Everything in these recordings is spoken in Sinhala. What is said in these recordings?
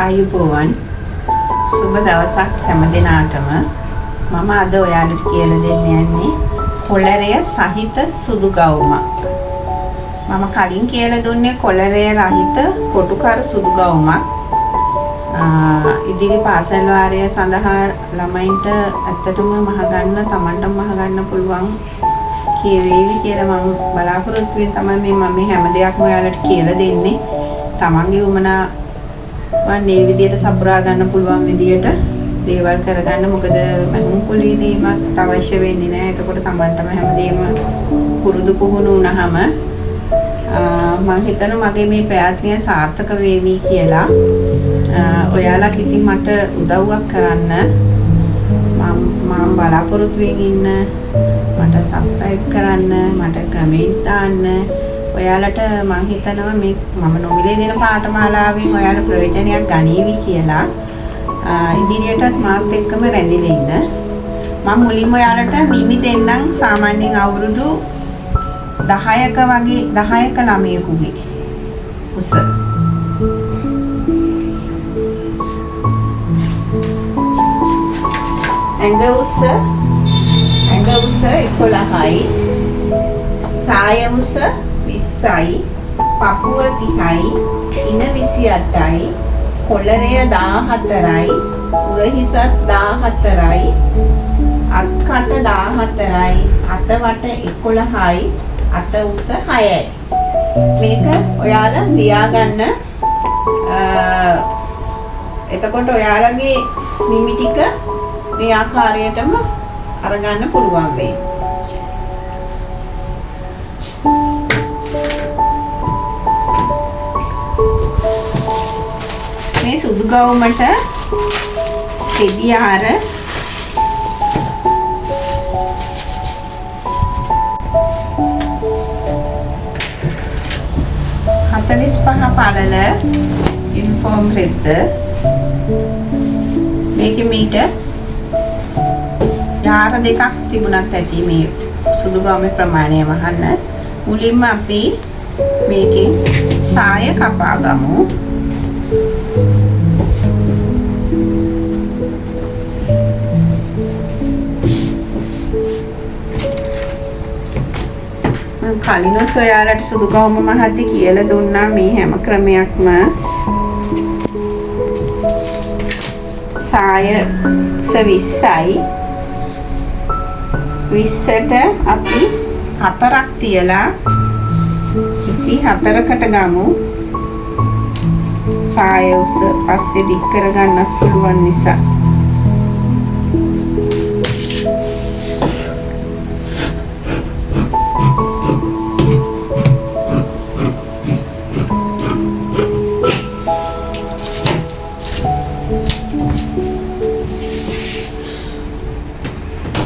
ආයුබෝවන් සුබ දවසක් හැම දිනාටම මම අද ඔයාලට කියලා දෙන්න යන්නේ කොළරය සහිත සුදු ගවුමක්. මම කලින් කියලා දුන්නේ කොළරය රහිත කොටුකර සුදු ගවුමක්. ඉදිරි පාසල් වාරය සඳහා ළමයින්ට ඇත්තටම මහගන්න තමන්ටම මහගන්න පුළුවන් කියවේවි කියලා මම බලාපොරොත්තු වෙන තමයි මම මේ හැම දෙයක්ම ඔයාලට කියලා දෙන්නේ. තමන්ගේ උමනා මේ විදියට සපුරා ගන්න පුළුවන් විදියට දේවල් කරගන්න. මොකද මහුම් කුලීදීමක් අවශ්‍ය වෙන්නේ නැහැ. එතකොට තමන්ටම හැමදේම පුරුදු පුහුණු වුණාම මම හිතනවා මගේ මේ ප්‍රයත්නය සාර්ථක වේවි කියලා. ඔයාලා ඉතින් මට උදව්වක් කරන්න මම බලාපොරොත්තු වෙමින් ඉන්න. මට සබ්ස්ක්‍රයිබ් කරන්න, මට කමෙන්ට් දාන්න. ඔයාලට මම හිතනවා මේ මම නොමිලේ දෙන පාඨමාලාවෙන් ඔයාලා ප්‍රයෝජනයක් ගනීවි කියලා. ඉදිරියටත් මාත් එක්කම රැඳිලා ඉන්න. මම මුලින්ම ඔයාලට මිමි දෙන්නම් සාමාන්‍යයෙන් අවුරුදු 10ක වගේ 10ක ළමයෙකුගේ උස. ඇඟ උස 11යි. සාය උස 20යි, පපුව 30යි, ඉන 28යි, කොළරය 14යි, උරහිසත් 14යි, අත්කට 14යි, අතවට 11යි, අත උස 6යි. මේක ඔයාලා ලියාගන්න. එතකොට ඔයාලගේ මිමි ටික මේ ආකාරයටම අරගන්න පුළුවන් වෙයි. මේ සුදු ගවුමට දෙඩි ආහාර 45 පළල යුනිෆෝම් රෙද්ද. මේකේ මීට යාර දෙකක් තිබුණත් ඇති මේ සුදු ගවුමේ ප්‍රමාණය වහන්න. මුලින්ම අපි මේකේ සාය කපා ගමු. කලිනුත් ඔයාලට සුදු ගවුම මහද්දි කියලා දුන්නා මේ හැම ක්‍රමයක්ම. සාය 20යි. 20ට අපි 4ක් තියලා 24කට ගමු. සාය උස පස්සේ දික් කරගන්නත් පුළුවන් නිසා.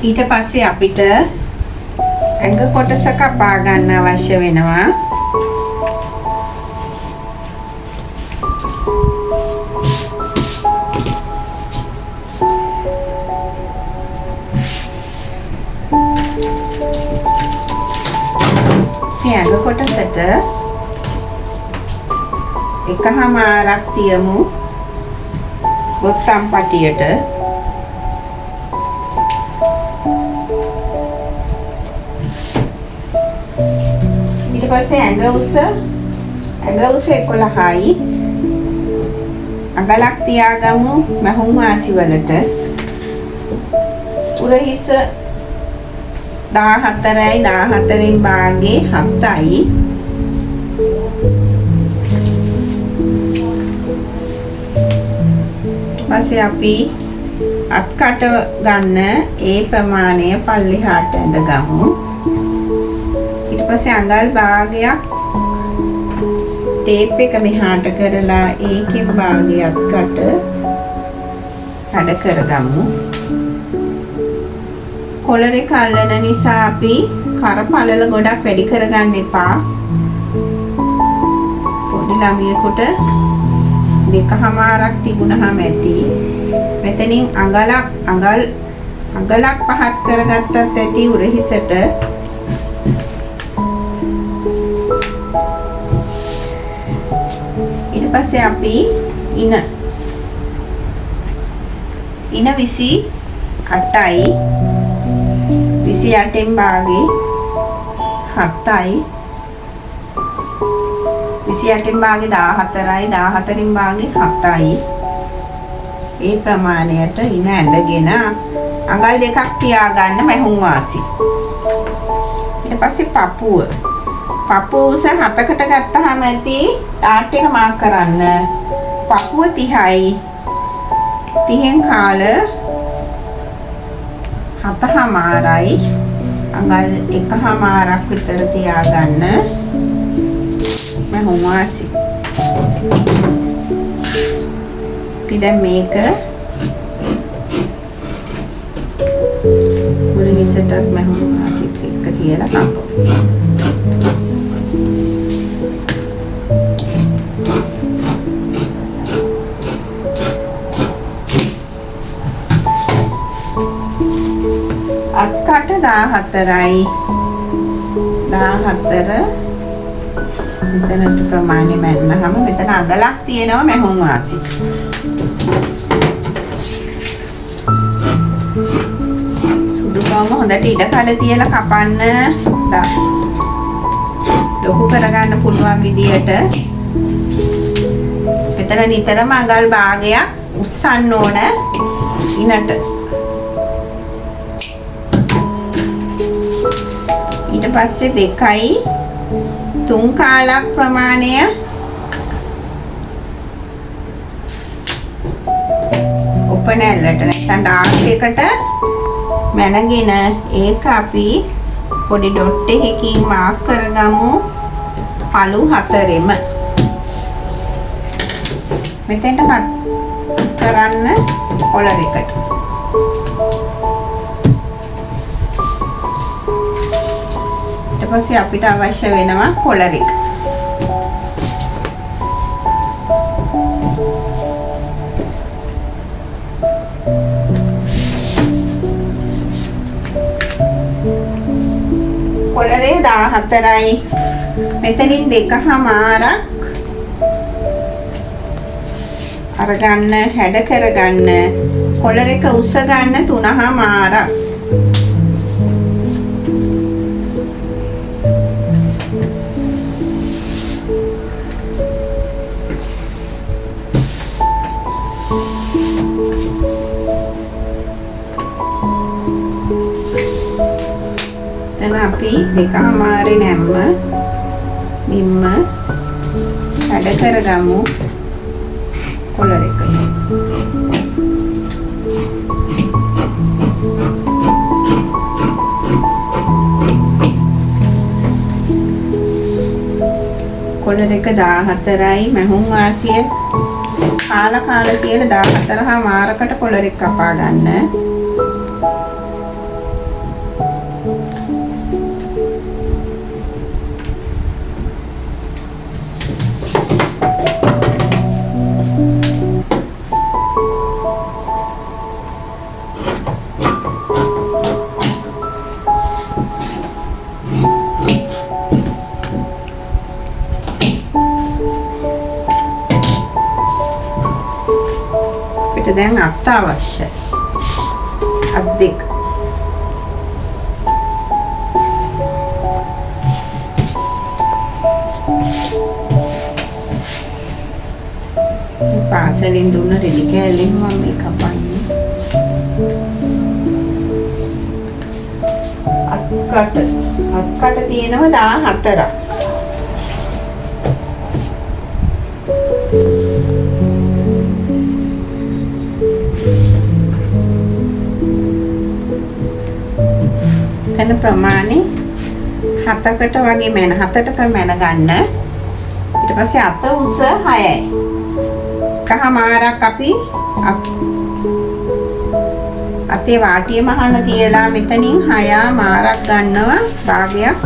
ඊට පස්සේ අපිට ඇඟ කොටස කපා ගන්න අවශ්‍ය වෙනවා. මේ ඇඟ කොටසට එකහමාරක් තියමු බොත්තම් පටියට. ඊට පස්සේ ඇඟ උස 11යි. අඟලක් තියාගමු මහුම් වාසි වලට. උරහිස 14යි. 14න් භාගේ 7යි. ඊපස්සේ අපි අත්කට ගන්න ඒ ප්‍රමාණය පල්ලෙහාට ඇඳගමු. ඊට පස්සේ අඟල් භාගයක් ටේප් එක මෙහාට කරලා ඒකේ භාගයක් කට හැඩ කරගමු. කොළරේ කල්ලන නිසා අපි කරපළල ගොඩක් වැඩි කරගන්න එපා. පොඩි ළමියෙකුට 2කමාරක් තිබුණාම ඇති. මෙතනින් අඟලක් පහත් කරගත්තත් ඇති උරහිසට. ඊට පස්සේ අපි ඉන ඉන 28යි 28න් භාගේ 7යි 28න් භාගේ 14යි 14න් භාගේ 7යි ඒ ප්‍රමාණයට ඉන ඇඳගෙන අඟල් දෙකක් තියාගන්න මැහුම් වාසි. ඊට පස්සේ පපුව උස 7කට ගත්තාම ඇති ඩාට් එක මාක් කරන්න. පපුව 30යි 30න් කාල 7:00යි අඟල් 1:00ක් විතර තියාගන්න මැහුම් වාසි. අපි දැන් මේක මුළු හිසටත් මැහුම් වාසිත් එක්ක තියලා කපමු. අත්කට 14යි 14 මෙතනට ප්‍රමාණය මැන්නහම මෙතන අඟලක් තියෙනවා මැහුම් වාසි. සුදු කොම හොඳට ඉඩ කඩ තියලා කපන්න. ලොකු කරගන්න පුළුවන් විදියට මෙතන නිතරම අඟල් භාගයක් උස්සන්න ඕන ඉනට. ඊට පස්සේ 2යි 3 කාලක් ප්‍රමාණය ඔපනැල්ලට නැත්නම් ඩාර්ක් එකට මැනගෙන ඒක අපි පොඩි ඩොට් එකකින් මාක් කරගමු පළු 4ෙම. මෙතෙන්ට කට් කරන්න කොලර් එකට. ඊට පස්සේ අපිට අවශ්‍ය වෙනවා කොලර් එක. කොලරේ 14යි. මෙතනින් 2:00ක් අරගන්න හැඩ කරගන්න. කොලර් එක උස ගන්න 3:00ක්. අපි 2:00 නැම්ම මිම්ම හැඩ කරගමු කොලර් එක. කොලර් එක 14යි මැහුම් වාසිය කාල කියලා 14:00කට කොලර් එක කපා ගන්න. දැන් අත් අවශ්‍යයි. අත් දෙක. පාසලෙන් දුන්න රෙදි කෑල්ලෙන් මම මේ කපන්නේ. අත්කට තියෙනවා 14ක්. කන ප්‍රමාණය 7කට වගේ මැන 7ට මැන ගන්න. ඊට පස්සේ අත උස 6යි. කහමාරක් අපි අතේ වාටිය මහන්න තියලා මෙතනින් 6 මාරක් ගන්නවා භාගයක්.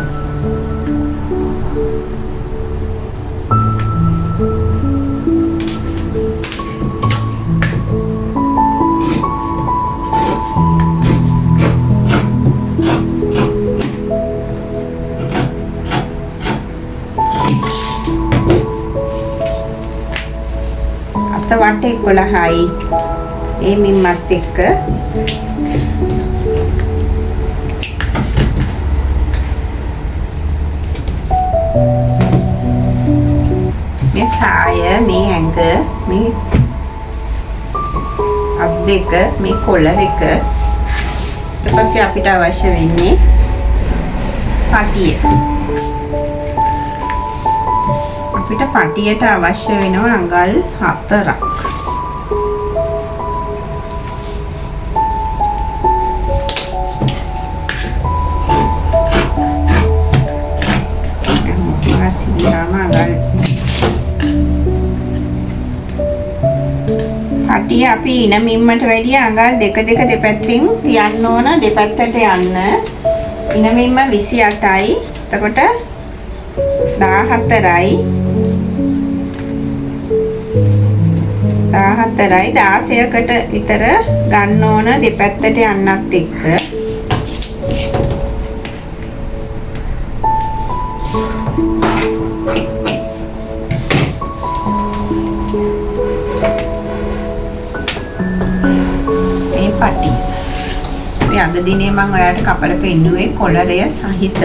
වටේ 11යි ඒ මිම්මත් එක්ක මේ සාය, මේ ඇඟ, මේ අත් දෙක, මේ කොළර එක, ඊට පස්සේ අපිට අවශ්‍ය වෙන්නේ පටිය. අපිට පටියට අවශ්‍ය වෙනවා අඟල් 4ක්. පටිය අපි ඉන මිම්මට වැඩිය අඟල් දෙක දෙපැත්තෙන් තියන්න ඕන, දෙපැත්තට යන්න. ඉන මිම්ම 28යි. එතකොට 14යි 16කට විතර ගන්න ඕන දෙපැත්තට යන්නත් එක්ක. මේ පටි මේ අද දිනේ මම ඔයාලට කපලා පෙන්නුවේ කොළරය සහිත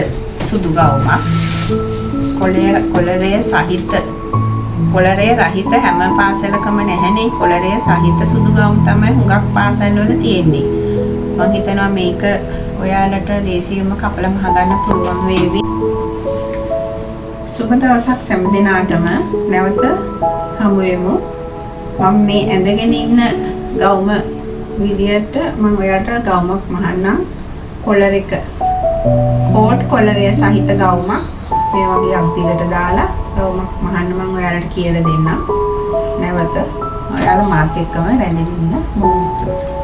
සුදු ගවුමක්. කොළරය සහිත, කොළරය රහිත හැම පාසලකම නැහැනේ. කොළරය සහිත සුදු ගවුම් තමයි හුඟක් පාසල් වල තියෙන්නේ. මම හිතනවා මේක ඔයාලට ලේසියෙන්ම කපලා මහගන්න පුළුවන් වේවි. සුබ දවසක් හැම දිනාටම. නැවත හමු වෙමු. මම මේ ඇඳගෙන ඉන්න ගවුම විදියට මම ඔයාලට ගවුමක් මහන්නම්. කොළර එක කෝට් කොළරය සහිත ගවුමක්. මේ වගේ අන්තිකට දාලා ගවුමක් මහන්න මම ඔයාලට කියලා දෙන්නම්. නැවත ඔයාලා මාත් එක්කම රැඳෙන්න ඉන්න. බොහොම ස්තුතියි.